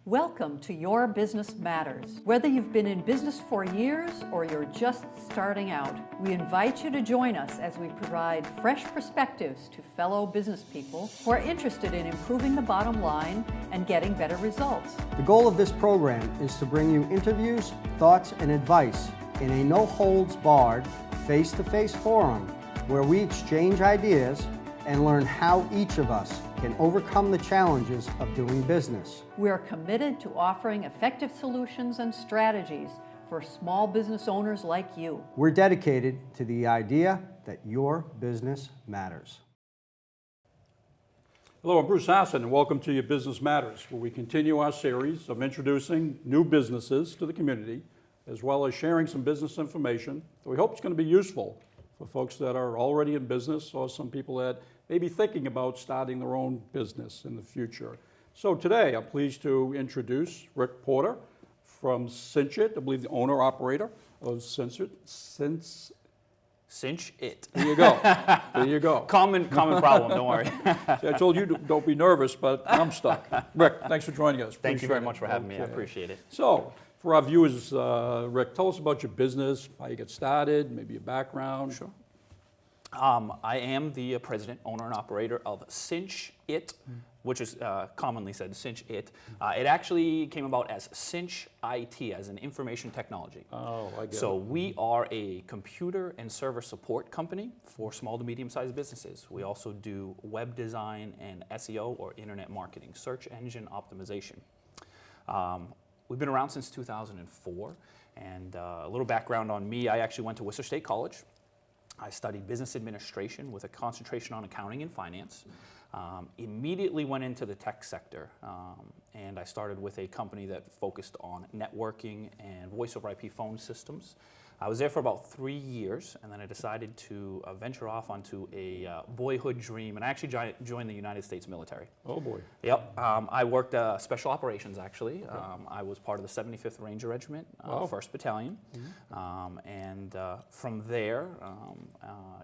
Welcome to Your Business Matters. Whether you've been in business for years or you're just starting out, we invite you to join us as we provide fresh perspectives to fellow business people who are interested in improving the bottom line and getting better results. The goal of this program is to bring you interviews, thoughts, and advice in a no-holds-barred, face-to-face forum where we exchange ideas and learn how each of us can overcome the challenges of doing business. We are committed to offering effective solutions and strategies for small business owners like you. We're dedicated to the idea that your business matters. Hello, I'm Bruce Hassan, and welcome to Your Business Matters, where we continue our series of introducing new businesses to the community, as well as sharing some business information that we hope is going to be useful for folks that are already in business or some people that may be thinking about starting their own business in the future. So today, I'm pleased to introduce Rick Porter from CinchIT, I believe the owner-operator of CinchIT. CinchIT. There you go. There you go. Common problem, don't worry. See, I told you don't be nervous, but I'm stuck. Rick, thanks for joining us. Thank you very much for having me. I appreciate it. So, for our viewers, Rick, tell us about your business, how you get started, maybe your background. Sure. I am the president, owner, and operator of CinchIT, which is commonly said CinchIT. It actually came about as CinchIT, as an information technology. Oh, I get it. So we are a computer and server support company for small to medium-sized businesses. We also do web design and SEO, or internet marketing, search engine optimization. We've been around since 2004, and a little background on me, I actually went to Worcester State College. I studied business administration with a concentration on accounting and finance. Immediately went into the tech sector, and I started with a company that focused on networking and voice over IP phone systems. I was there for about 3 years, and then I decided to venture off onto a boyhood dream, and I actually joined the United States military. Oh boy. Yep, I worked special operations actually. Okay. I was part of the 75th Ranger Regiment, 1st Battalion, and from there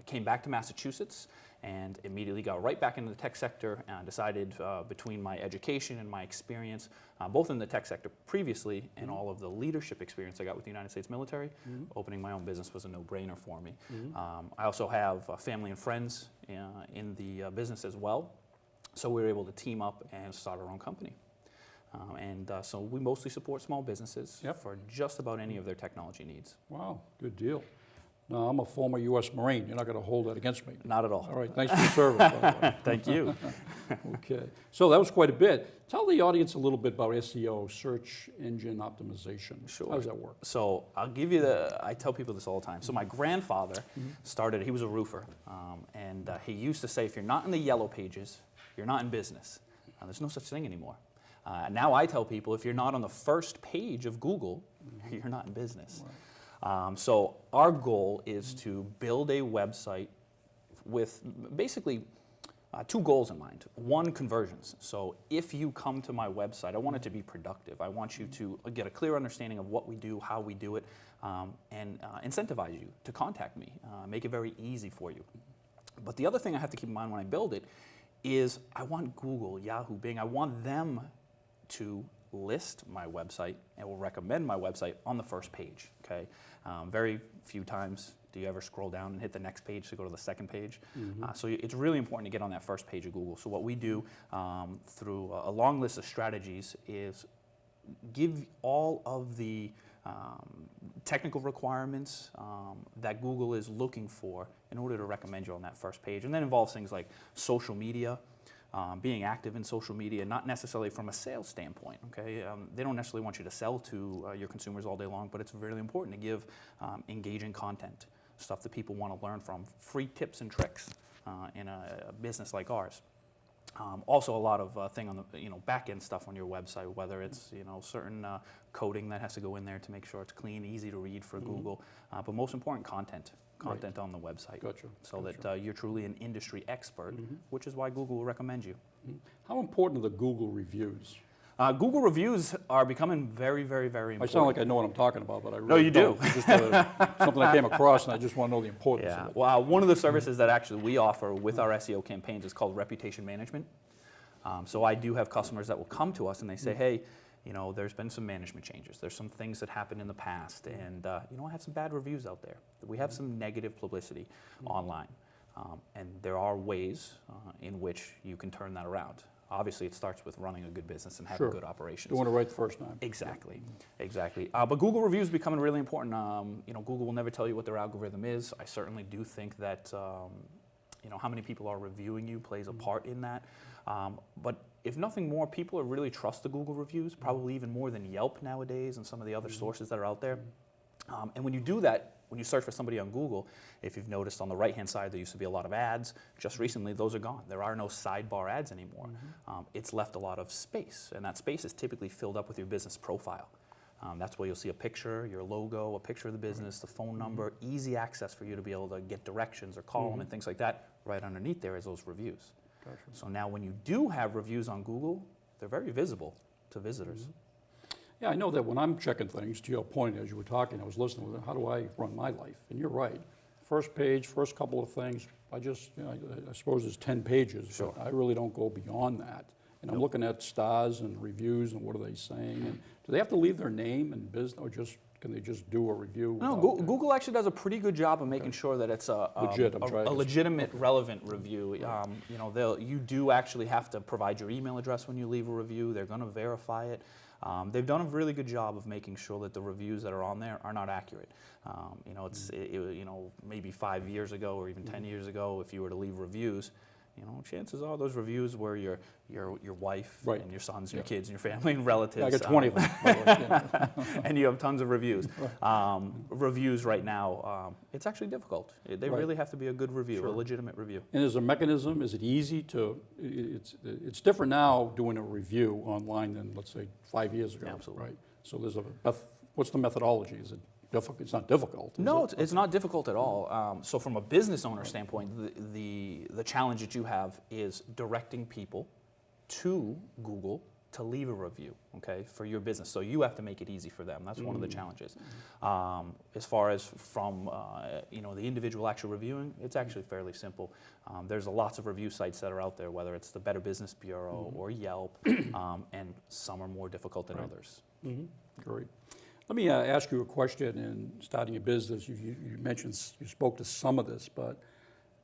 came back to Massachusetts and immediately got right back into the tech sector, and decided between my education and my experience, both in the tech sector previously and all of the leadership experience I got with the United States military, opening my own business was a no-brainer for me. I also have family and friends in the business as well, so we were able to team up and start our own company. So we mostly support small businesses for just about any of their technology needs. Wow, good deal. Now, I'm a former U.S. Marine. You're not going to hold that against me. Not at all. All right, thanks for your service, by the way. Thank you. Okay, so that was quite a bit. Tell the audience a little bit about SEO, search engine optimization. Sure. How does that work? So I'll give you I tell people this all the time. So my grandfather he was a roofer, and he used to say, if you're not in the yellow pages, you're not in business. There's no such thing anymore. Now I tell people, if you're not on the first page of Google, you're not in business. Right. So our goal is to build a website with basically 2 goals in mind. One, conversions. So if you come to my website, I want it to be productive. I want you to get a clear understanding of what we do, how we do it, and incentivize you to contact me, make it very easy for you. But the other thing I have to keep in mind when I build it is I want Google, Yahoo, Bing, I want them to list my website and will recommend my website on the first page, okay? Very few times do you ever scroll down and hit the next page to go to the second page. So it's really important to get on that first page of Google. So what we do through a long list of strategies is give all of the technical requirements that Google is looking for in order to recommend you on that first page. And that involves things like social media, being active in social media, not necessarily from a sales standpoint, okay? They don't necessarily want you to sell to your consumers all day long, but it's really important to give engaging content, stuff that people want to learn from, free tips and tricks in a business like ours. Also a lot of thing on the back-end stuff on your website, whether it's certain coding that has to go in there to make sure it's clean, easy to read for Google, but most important, content on the website. Gotcha. So that you're truly an industry expert, which is why Google will recommend you. How important are the Google reviews? Google reviews are becoming very, very, very important. I sound like I know what I'm talking about, but I really No, you don't. do. It's just something I came across, and I just want to know the importance of it. Well, one of the services that actually we offer with our SEO campaigns is called reputation management. So I do have customers that will come to us and they say, hey, there's been some management changes. There's some things that happened in the past, and I have some bad reviews out there. We have some negative publicity online, and there are ways in which you can turn that around. Obviously, it starts with running a good business and having good operations. Doing it right the first time. Exactly, exactly. But Google reviews becoming really important. Google will never tell you what their algorithm is. I certainly do think that how many people are reviewing you plays a part in that. But if nothing more, people really trust the Google reviews, probably even more than Yelp nowadays and some of the other sources that are out there. And when you do that, when you search for somebody on Google, if you've noticed on the right-hand side, there used to be a lot of ads. Just recently, those are gone. There are no sidebar ads anymore. It's left a lot of space, and that space is typically filled up with your business profile. That's where you'll see a picture, your logo, a picture of the business, the phone number, easy access for you to be able to get directions or call them and things like that. Right underneath there is those reviews. Gotcha. So now when you do have reviews on Google, they're very visible to visitors. Yeah, I know that when I'm checking things, to your point, as you were talking, I was listening with it, how do I run my life? And you're right. First page, first couple of things, I suppose it's 10 pages, but I really don't go beyond that. And I'm looking at stars and reviews and what are they saying. And do they have to leave their name and business, or can they just do a review? No, Google actually does a pretty good job of making sure that it's a legitimate, relevant review. You do actually have to provide your email address when you leave a review. They're going to verify it. They've done a really good job of making sure that the reviews that are on there are not accurate. Maybe 5 years ago or even 10 years ago, if you were to leave reviews, chances are those reviews were your wife and your sons and your kids and your family and relatives. Yeah, I got 20 of them. And you have tons of reviews. Reviews right now, it's actually difficult. They really have to be a good review, a legitimate review. And as a mechanism, is it easy to, it's different now doing a review online than, let's say, 5 years ago. Absolutely. Right? So what's the methodology? Is it difficult? It's not difficult. No, it's not difficult at all. So from a business owner standpoint, the challenge that you have is directing people to Google to leave a review, okay, for your business. So you have to make it easy for them. That's one of the challenges. As far as from the individual actual reviewing, it's actually fairly simple. There's lots of review sites that are out there, whether it's the Better Business Bureau or Yelp, and some are more difficult than others. Great. Let me ask you a question. In starting a business, you mentioned, you spoke to some of this, but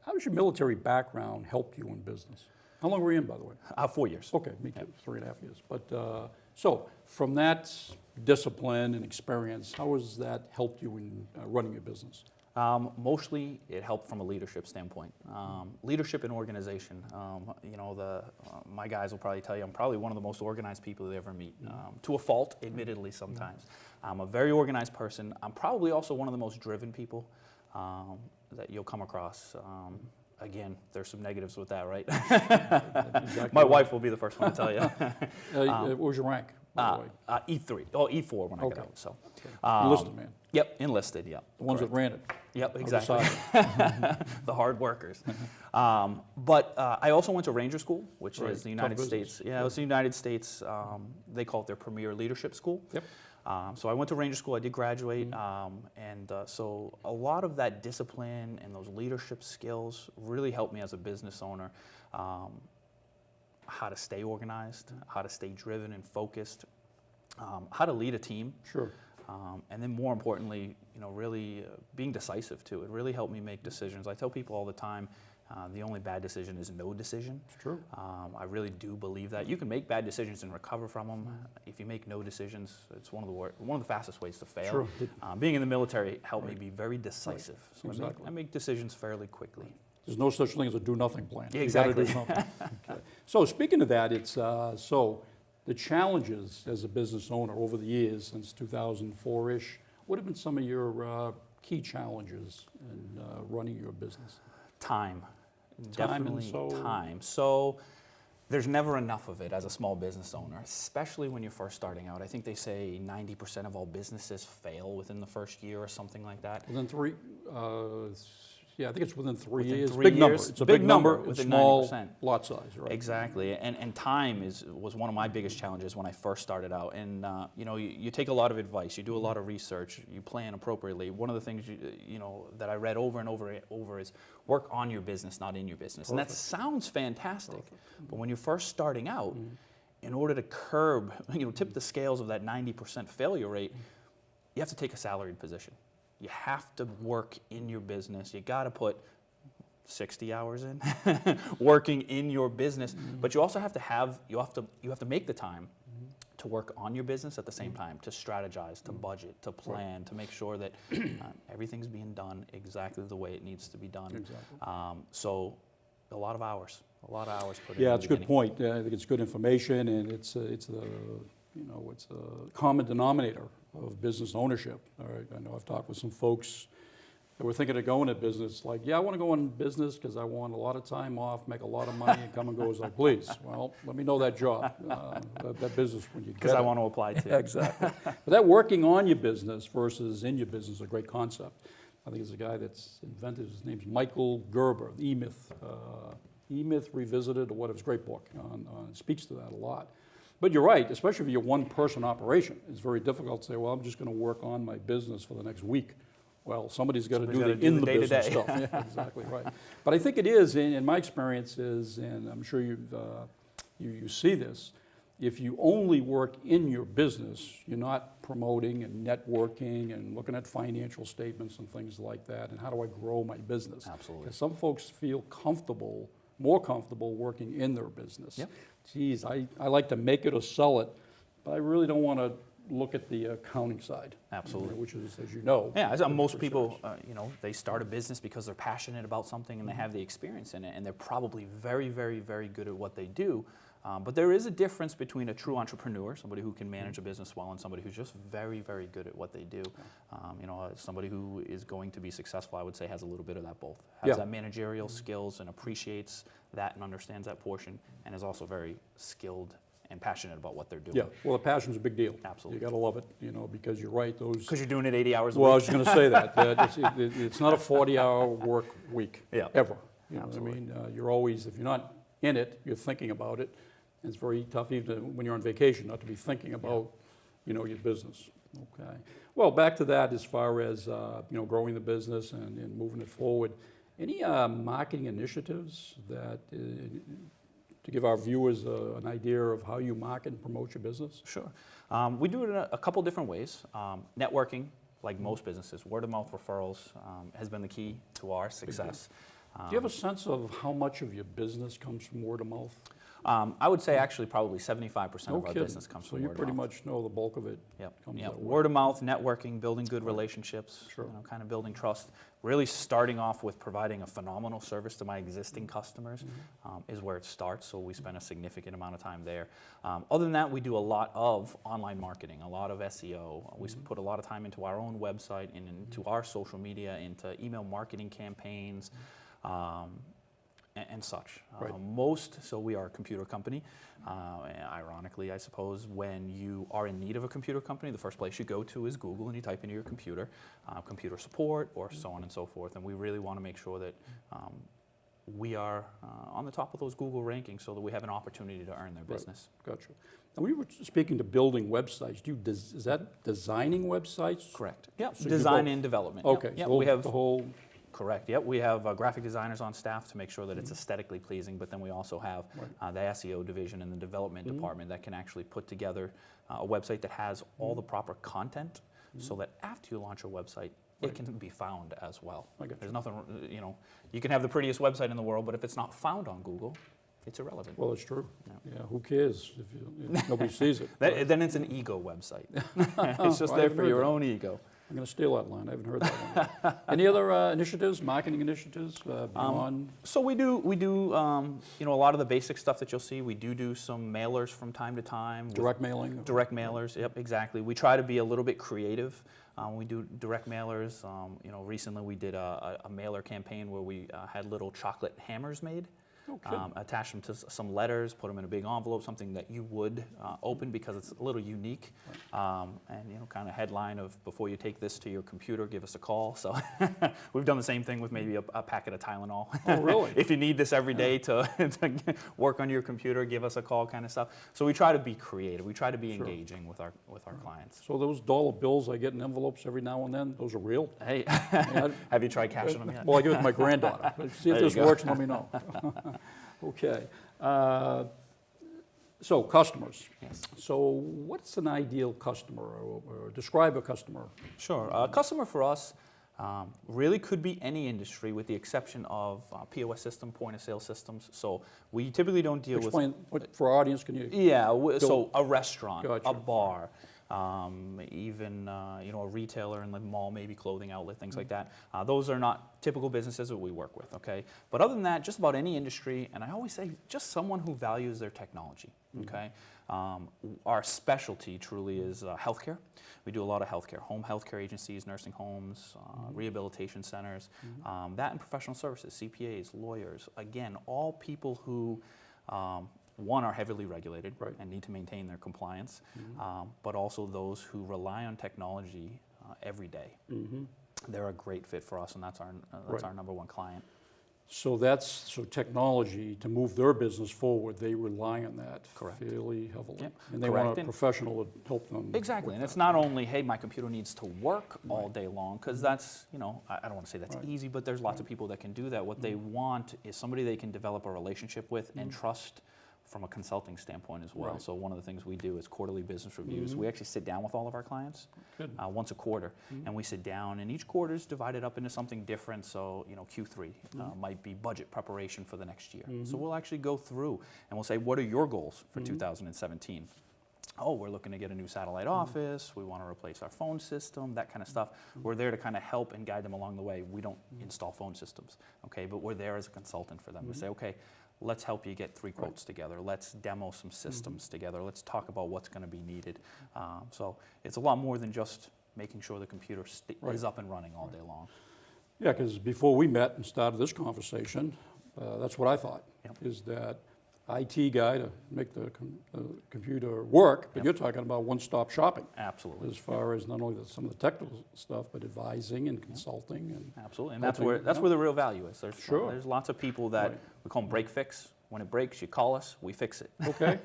how does your military background help you in business? How long were you in, by the way? 4 years. Okay, me too, 3.5 years. But so from that discipline and experience, how has that helped you in running your business? Mostly, it helped from a leadership standpoint. Leadership and organization. My guys will probably tell you I'm probably one of the most organized people they ever meet. To a fault, admittedly, sometimes. I'm a very organized person. I'm probably also one of the most driven people that you'll come across. Again, there's some negatives with that, right? Exactly. My wife will be the first one to tell you. What was your rank, by the way? E3, E4 when I got out. So, Enlisted man. Yep, enlisted, yep. The ones that ran it. Yep, exactly. The hard workers. But I also went to Ranger School, which is the United States. Yeah, it was the United States. They call it their premier leadership school. Yep. So I went to Ranger School. I did graduate, so a lot of that discipline and those leadership skills really helped me as a business owner. How to stay organized, how to stay driven and focused, how to lead a team. Sure. And then more importantly, really being decisive too. It really helped me make decisions. I tell people all the time, the only bad decision is no decision. It's true. I really do believe that. You can make bad decisions and recover from them. If you make no decisions, it's one of the fastest ways to fail. Sure. Being in the military helped me be very decisive. So Exactly. I make decisions fairly quickly. There's no such thing as a do-nothing plan. Exactly. You gotta do something. Okay. So speaking of that, it's so the challenges as a business owner over the years since 2004-ish. What have been some of your key challenges in running your business? Time. Definitely and time. So there's never enough of it as a small business owner, especially when you're first starting out. I think they say 90% of all businesses fail within the first year or something like that. Within three, I think it's within 3 years. 3 big years, number. It's a big number. within Small 90%. lot size, right? Exactly, and time was one of my biggest challenges when I first started out. And you take a lot of advice, you do a lot of research, you plan appropriately. One of the things that I read over and over is work on your business, not in your business. Perfect. And that sounds fantastic, but when you're first starting out, in order to curb, tip the scales of that 90% failure rate, you have to take a salaried position. You have to work in your business. You got to put 60 hours in working in your business, but you also have to make the time to work on your business at the same time, to strategize, to budget, to plan, to make sure that everything's being done exactly the way it needs to be done. Exactly. So a lot of hours put in. Yeah, it's a good point. I think it's good information, and it's a common denominator of business ownership. All right, I know I've talked with some folks that were thinking of going into business, like, yeah, I want to go in business because I want a lot of time off, make a lot of money, and come and go as I please. Well, let me know that job, that business when you get it. Because I want to apply to. Exactly. But that working on your business versus in your business is a great concept. I think it's a guy that's invented, his name's Michael Gerber, E-Myth. E-Myth Revisited, or whatever, it's a great book, speaks to that a lot. But you're right, especially if you're one-person operation. It's very difficult to say, well, I'm just going to work on my business for the next week. Well, somebody's got to do the in-the-business stuff. Yeah, exactly right. But I think it is, in my experience, and I'm sure you see this, if you only work in your business, you're not promoting and networking and looking at financial statements and things like that, and how do I grow my business? Absolutely. Because some folks feel more comfortable working in their business. Yep. Geez, I like to make it or sell it, but I really don't want to look at the accounting side. Absolutely. Which is, as you know. Yeah, most people, they start a business because they're passionate about something and they have the experience in it, and they're probably very, very, very good at what they do. But there is a difference between a true entrepreneur, somebody who can manage a business well, and somebody who's just very, very good at what they do. Somebody who is going to be successful, I would say, has a little bit of that both. Has that managerial skills and appreciates that and understands that portion, and is also very skilled and passionate about what they're doing. Yeah, well, the passion's a big deal. Absolutely. You got to love it, because you're right. Because you're doing it 80 hours a week. Well, I was going to say that. It's not a 40-hour work week, ever. You know what I mean? You're always, if you're not in it, you're thinking about it. And it's very tough, even when you're on vacation, not to be thinking about, your business. Okay. Well, back to that, as far as growing the business and moving it forward. Any marketing initiatives that to give our viewers an idea of how you market and promote your business? Sure. We do it in a couple different ways. Networking, like most businesses, word-of-mouth referrals has been the key to our success. Do you have a sense of how much of your business comes from word of mouth? I would say actually probably 75% of our business comes from word of mouth. So you pretty much know the bulk of it comes that way. Word of mouth, networking, building good relationships, kind of building trust. Really starting off with providing a phenomenal service to my existing customers is where it starts, so we spend a significant amount of time there. Other than that, we do a lot of online marketing, a lot of SEO. We put a lot of time into our own website and into our social media, into email marketing campaigns, and such. So we are a computer company. Ironically, I suppose, when you are in need of a computer company, the first place you go to is Google, and you type into your computer support, or so on and so forth. And we really want to make sure that we are on the top of those Google rankings, so that we have an opportunity to earn their business. Gotcha. And we were speaking to building websites. Is that designing websites? Correct. Yeah. So design and development. Okay. Yep. So we have the whole. Correct. Yep. We have graphic designers on staff to make sure that it's aesthetically pleasing, but then we also have the SEO division and the development department that can actually put together a website that has all the proper content, so that after you launch a website, it can be found as well. There's nothing, you can have the prettiest website in the world, but if it's not found on Google, it's irrelevant. Well, it's true. Yeah, who cares if nobody sees it? Then it's an ego website. It's just there for your own ego. I'm going to steal that line. I haven't heard that one. Any other initiatives, marketing initiatives beyond? So we do a lot of the basic stuff that you'll see. We do some mailers from time to time. Direct mailing? Direct mailers, yep, exactly. We try to be a little bit creative. We do direct mailers. Recently we did a mailer campaign where we had little chocolate hammers made. Attach them to some letters, put them in a big envelope, something that you would open because it's a little unique. And kind of headline of, before you take this to your computer, give us a call. So we've done the same thing with maybe a packet of Tylenol. Oh, really? If you need this every day to work on your computer, give us a call, kind of stuff. So we try to be creative. We try to be engaging with our clients. So those dollar bills I get in envelopes every now and then, those are real? Hey, have you tried cashing them yet? Well, I give it to my granddaughter. See if this works, let me know. Okay. So customers. Yes. So what's an ideal customer, or describe a customer? Sure. A customer for us really could be any industry with the exception of POS system, point of sale systems. So we typically don't deal Explain what, for our audience, can you? Yeah, so a restaurant, Gotcha. a bar, even you know, a retailer in the mall, maybe clothing outlet, things like that. Those are not typical businesses that we work with, okay? But other than that, just about any industry, and I always say just someone who values their technology, okay? Our specialty truly is healthcare. We do a lot of healthcare, home healthcare agencies, nursing homes, rehabilitation centers, that and professional services, CPAs, lawyers. Again, all people who one, are heavily regulated and need to maintain their compliance, but also those who rely on technology every day. They're a great fit for us, and that's our number one client. So so technology, to move their business forward, they rely on that fairly heavily. Yep. And they want a professional to help them. Exactly, and it's not only, hey, my computer needs to work all day long, because that's, you know, I don't want to say that's easy, but there's lots of people that can do that. What they want is somebody they can develop a relationship with and trust from a consulting standpoint as well. So one of the things we do is quarterly business reviews. We actually sit down with all of our clients once a quarter, and we sit down, and each quarter is divided up into something different. So, you know, Q3 might be budget preparation for the next year. So we'll actually go through and we'll say, what are your goals for 2017? Oh, we're looking to get a new satellite office, we want to replace our phone system, that kind of stuff. We're there to kind of help and guide them along the way. We don't install phone systems, okay, but we're there as a consultant for them to say, okay, let's help you get 3 quotes together. Let's demo some systems together. Let's talk about what's going to be needed. So it's a lot more than just making sure the computer is up and running all day long. Yeah, because before we met and started this conversation, that's what I thought, is that IT guy to make the computer work, but you're talking about one-stop shopping. Absolutely. As far as not only some of the technical stuff, but advising and consulting. And absolutely, and that's where the real value is. There's lots of people that we call them break fix. When it breaks, you call us, we fix it. Okay.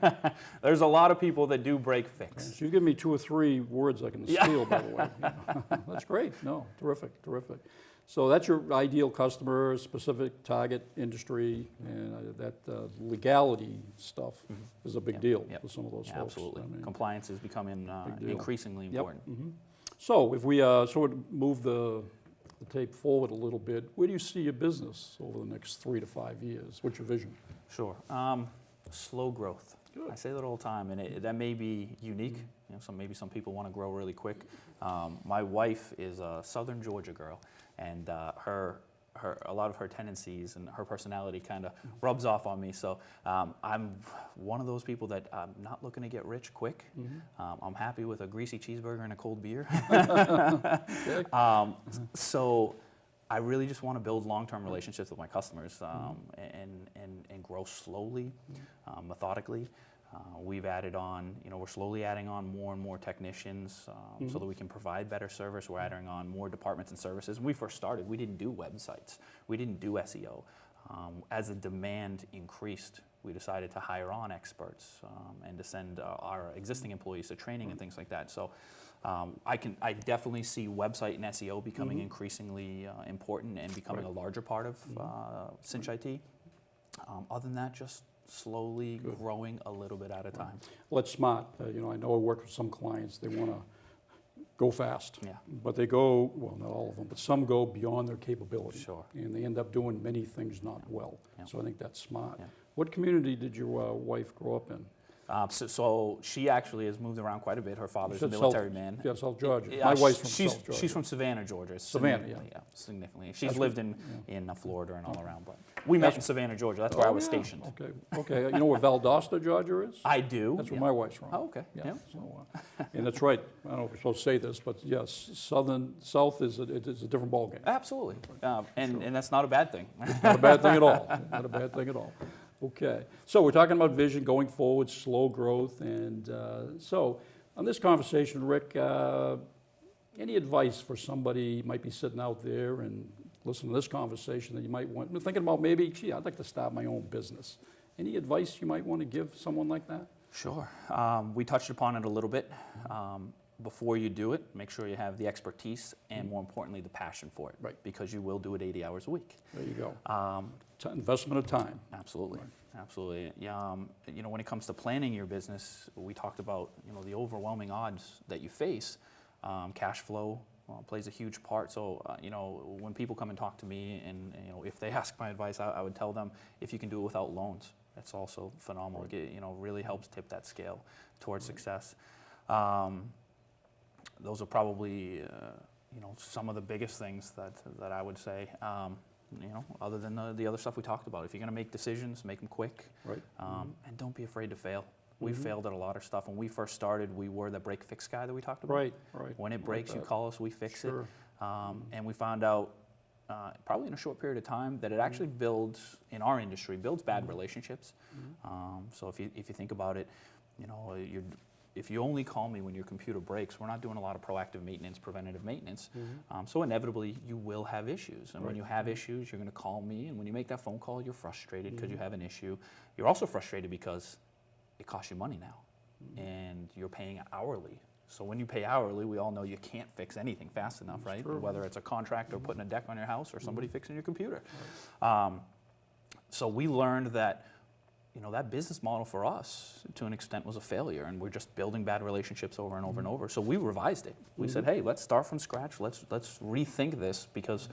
There's a lot of people that do break fix. So you give me 2 or 3 words I can steal, by the way. That's great. No, terrific, terrific. So that's your ideal customer, specific target industry, and that legality stuff is a big deal for some of those folks. Absolutely. I mean, compliance is becoming increasingly important. So if we sort of move the tape forward a little bit, where do you see your business over the next 3 to 5 years? What's your vision? Sure. Slow growth. Good. I say that all the time, and that may be unique. You know, maybe some people want to grow really quick. My wife is a Southern Georgia girl, and a lot of her tendencies and her personality kind of rubs off on me. So I'm one of those people that I'm not looking to get rich quick. I'm happy with a greasy cheeseburger and a cold beer. So I really just want to build long-term relationships with my customers and grow slowly, methodically. We've added on, you know, we're slowly adding on more and more technicians so that we can provide better service. We're adding on more departments and services. When we first started, we didn't do websites. We didn't do SEO. As the demand increased, we decided to hire on experts and to send our existing employees to training and things like that. So I definitely see website and SEO becoming increasingly important and becoming a larger part of CinchIT. Other than that, just slowly growing a little bit at a time. Well, it's smart. You know, I know I work with some clients, they want to go fast. But they go, well, not all of them, but some go beyond their capability. Sure. And they end up doing many things not well. So I think that's smart. What community did your wife grow up in? So she actually has moved around quite a bit. Her father's a military man. Yeah, South Georgia. My wife's from South Georgia. She's from Savannah, Georgia. Savannah, significantly. She's lived in Florida and all around, but we met in Savannah, Georgia. That's where I was stationed. Okay. You know where Valdosta, Georgia is? I do. That's where my wife's from. Oh, okay. Yeah. So, and that's right. I don't know if we're supposed to say this, but yes, South is a different ballgame. Absolutely. And that's not a bad thing. It's not a bad thing at all. Not a bad thing at all. Okay, so we're talking about vision going forward, slow growth, and so on this conversation, Rick, any advice for somebody who might be sitting out there and listening to this conversation that you might want, thinking about maybe, gee, I'd like to start my own business. Any advice you might want to give someone like that? Sure. We touched upon it a little bit. Before you do it, make sure you have the expertise and, more importantly, the passion for it. Right. Because you will do it 80 hours a week. There you go. Investment of time. Absolutely. Absolutely. Yeah, you know, when it comes to planning your business, we talked about, you know, the overwhelming odds that you face. Cash flow plays a huge part. So, you know, when people come and talk to me, and you know, if they ask my advice, I would tell them if you can do it without loans, that's also phenomenal. It, you know, really helps tip that scale towards success. Those are probably, you know, some of the biggest things that I would say. You know, other than the other stuff we talked about. If you're going to make decisions, make them quick, Right. And don't be afraid to fail. We failed at a lot of stuff. When we first started, we were the break-fix guy that we talked about. Right, right. When it breaks, you call us, we fix Sure. it. And we found out, probably in a short period of time, that it actually builds, in our industry, builds bad relationships. So if you think about it, you know, if you only call me when your computer breaks, we're not doing a lot of proactive maintenance, preventative maintenance. So inevitably, you will have issues. And when you have issues, you're going to call me. And when you make that phone call, you're frustrated because you have an issue. You're also frustrated because it costs you money now. And you're paying hourly. So when you pay hourly, we all know you can't fix anything fast enough, right? true. Whether it's a contractor putting a deck on your house or somebody fixing your computer. So we learned that, you know, that business model for us, to an extent, was a failure, and we're just building bad relationships over and over and over. So we revised it. We said, hey, let's start from scratch. Let's rethink this, because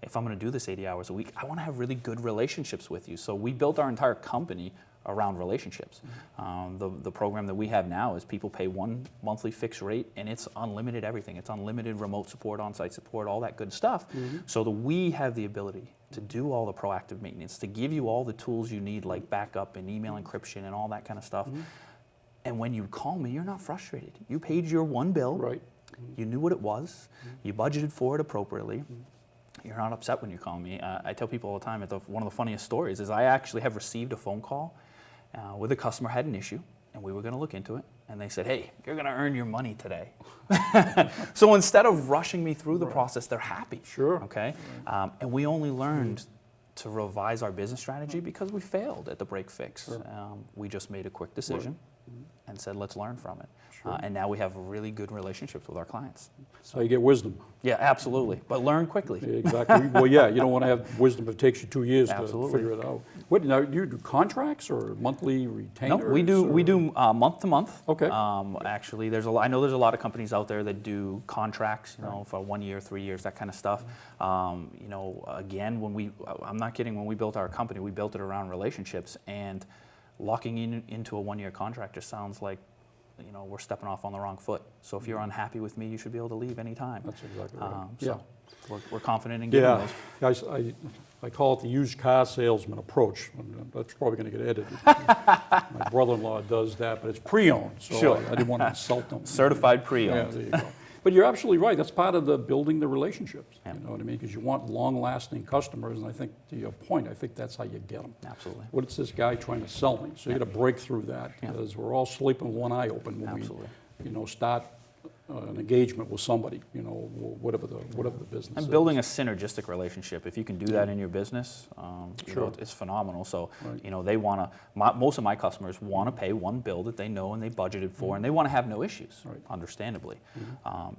if I'm going to do this 80 hours a week, I want to have really good relationships with you. So we built our entire company around relationships. The program that we have now is people pay one monthly fixed rate, and it's unlimited everything. It's unlimited remote support, on-site support, all that good stuff, so that we have the ability to do all the proactive maintenance, to give you all the tools you need, like backup and email encryption and all that kind of stuff. And when you call me, you're not frustrated. You paid your one bill. Right. You knew what it was. You budgeted for it appropriately. You're not upset when you call me. I tell people all the time, one of the funniest stories is I actually have received a phone call where the customer had an issue, and we were going to look into it. And they said, hey, you're going to earn your money today. So instead of rushing me through the process, they're happy. Sure. Okay? And we only learned to revise our business strategy because we failed at the break fix. We just made a quick decision and said, let's learn from it. And now we have really good relationships with our clients. So you get wisdom. Yeah, absolutely. But learn quickly. Exactly. Well, yeah, you don't want to have wisdom if it takes you 2 years Absolutely. to figure it out. What, now, you do contracts or monthly retainers? No, we do month to month. Okay. Actually, I know there's a lot of companies out there that do contracts, you know, for 1 year, 3 years, that kind of stuff. You know, again, I'm not kidding, when we built our company, we built it around relationships, and locking into a 1 year contract just sounds like, you know, we're stepping off on the wrong foot. So if you're unhappy with me, you should be able to leave anytime. That's exactly right. So we're confident in giving those. Guys, I call it the used car salesman approach. That's probably going to get edited. My brother-in-law does that, but it's pre-owned, so Sure. I didn't want to insult them. Certified pre-owned. Yeah, there you go. But you're absolutely right. That's part of the building the relationships. Yeah. You know what I mean? Because you want long-lasting customers, and I think, to your point, I think that's how you get them. Absolutely. What is this guy trying to sell me? So you got to break through that, because we're all sleeping with one eye open when Absolutely. we, you know, start an engagement with somebody. You know, whatever the business is. And building a synergistic relationship. If you can do that in your business, you know, it's phenomenal. So, you know, most of my customers want to pay one bill that they know and they budgeted for, and they want to have no issues, understandably.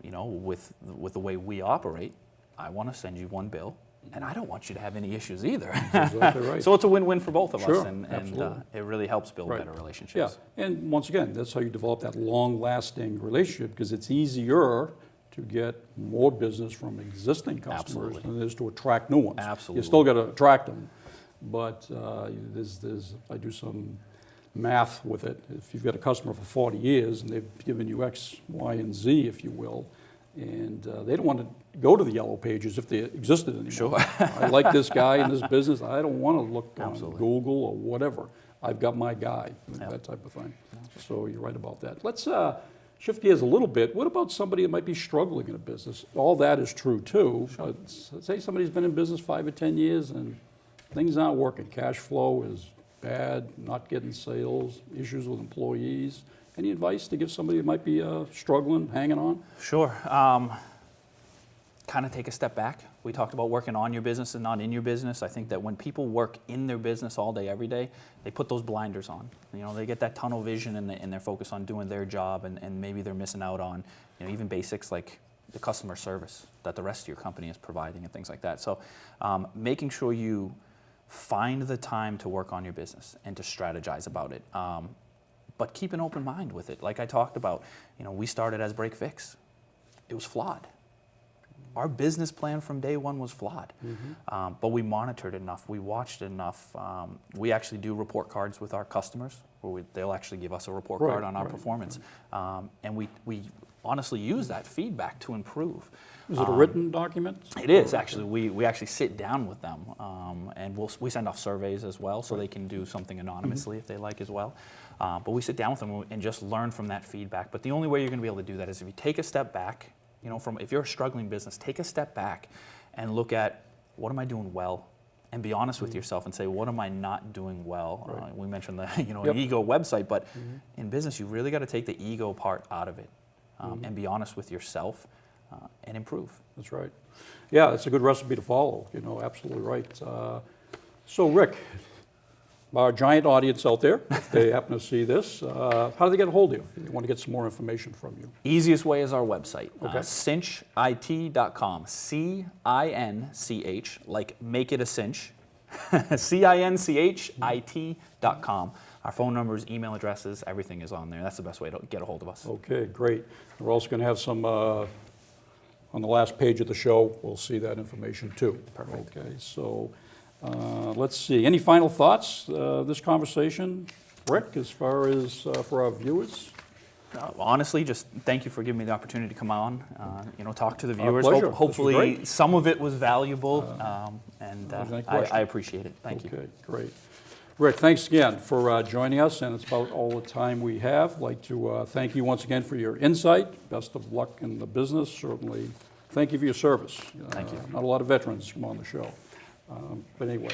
You know, with the way we operate, I want to send you one bill, and I don't want you to have any issues either. That's exactly right. So it's a win-win for both of us, Sure, and absolutely. it really helps build Right. better relationships. Yeah, and once again, that's how you develop that long-lasting relationship, because it's easier to get more business from existing customers Absolutely. than it is to attract new ones. Absolutely. You still got to attract them, but I do some math with it. If you've got a customer for 40 years and they've given you X, Y, and Z, if you will, and they don't want to go to the yellow pages if they existed anymore. Sure. I like this guy in this business. I don't want to look on Absolutely. Google or whatever. I've got my guy, Yep. that type of thing. So you're right about that. Let's shift gears a little bit. What about somebody that might be struggling in a business? All that is true too. Sure. But say somebody's been in business 5 or 10 years and things aren't working. Cash flow is bad, not getting sales, issues with employees. Any advice to give somebody that might be struggling, hanging on? Sure. Kind of take a step back. We talked about working on your business and not in your business. I think that when people work in their business all day, every day, they put those blinders on. You know, they get that tunnel vision, and they're focused on doing their job, and maybe they're missing out on, you know, even basics like the customer service that the rest of your company is providing and things like that. So making sure you find the time to work on your business and to strategize about it. But keep an open mind with it. Like I talked about, we started as break fix. It was flawed. Our business plan from day one was flawed, but we monitored enough, we watched enough. We actually do report cards with our customers, where they'll actually give us a report card on our performance. And we honestly use that feedback to improve. Is it a written document? It is, actually. We actually sit down with them, and we send off surveys as well, so they can do something anonymously if they like as well. But we sit down with them and just learn from that feedback. But the only way you're going to be able to do that is if you take a step back. If you're a struggling business, take a step back and look at what am I doing well, and be honest with yourself and say, what am I not doing well? Right. We mentioned the an ego website, but in business, you really got to take the ego part out of it and be honest with yourself and improve. That's right. Yeah, it's a good recipe to follow. Absolutely right. So, Rick, our giant audience out there, if they happen to see this, how do they get a hold of you if they want to get some more information from you? Easiest way is our website, Okay. CinchIT.com, C-I-N-C-H, like make it a cinch, CinchIT.com. Our phone numbers, email addresses, everything is on there. That's the best way to get a hold of us. Okay, great. We're also going to have some, on the last page of the show, we'll see that information too. Perfect. Okay, so let's see. Any final thoughts, this conversation, Rick, as far as for our viewers? Honestly, just thank you for giving me the opportunity to come on, talk to the viewers. Pleasure. Hopefully some of it was valuable, and I appreciate it. Thank you. Okay, great. Rick, thanks again for joining us, and it's about all the time we have. I'd like to thank you once again for your insight. Best of luck in the business. Certainly, thank you for your service. Thank you. Not a lot of veterans come on the show. But anyway,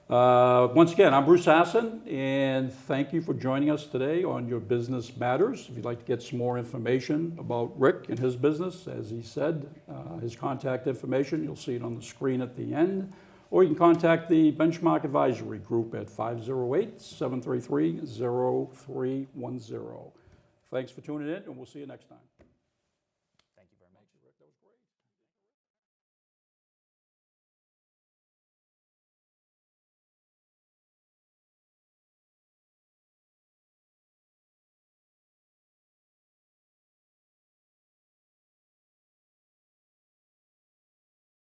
once again, I'm Bruce Hassan, and thank you for joining us today on Your Business Matters. If you'd like to get some more information about Rick and his business, as he said, his contact information, you'll see it on the screen at the end. Or you can contact the Benchmark Advisory Group at 508-733-0310. Thanks for tuning in, and we'll see you next time. Thank you very much. Rick, that was great.